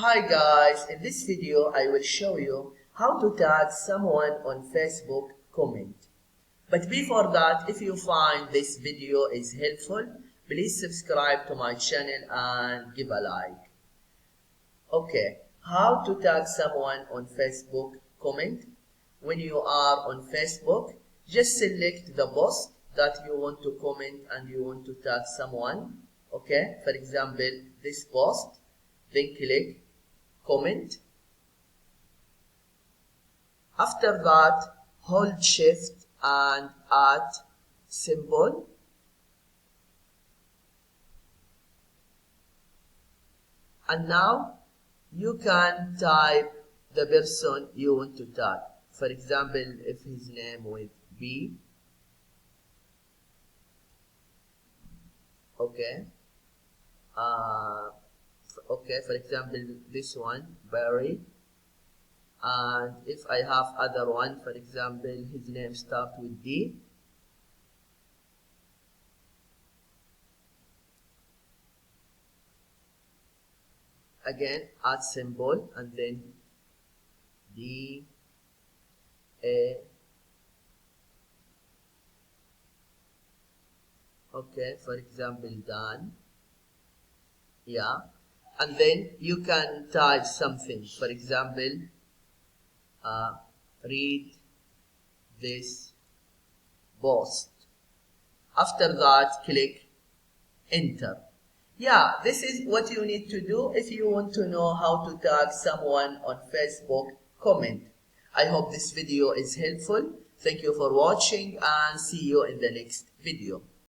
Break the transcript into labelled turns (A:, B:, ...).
A: Hi guys, in this video I will show you how to tag someone on Facebook comment. But before that, if you find this video is helpful, please subscribe to my channel and give a like. Okay, how to tag someone on Facebook comment. When you are on Facebook, just select the post that you want to comment and you want to tag someone. Okay, for example, this post, then click comment. After that, hold shift and add symbol. And now you can type the person you want to tag. For example, if his name with B, okay. Okay, for example, this one, Barry. And if I have other one, for example, his name starts with D. Again, add symbol and then D, A. Okay, for example, Dan. Yeah. And then you can type something. For example, read this post. After that, click enter. Yeah, this is what you need to do if you want to know how to tag someone on Facebook comment. I hope this video is helpful. Thank you for watching and see you in the next video.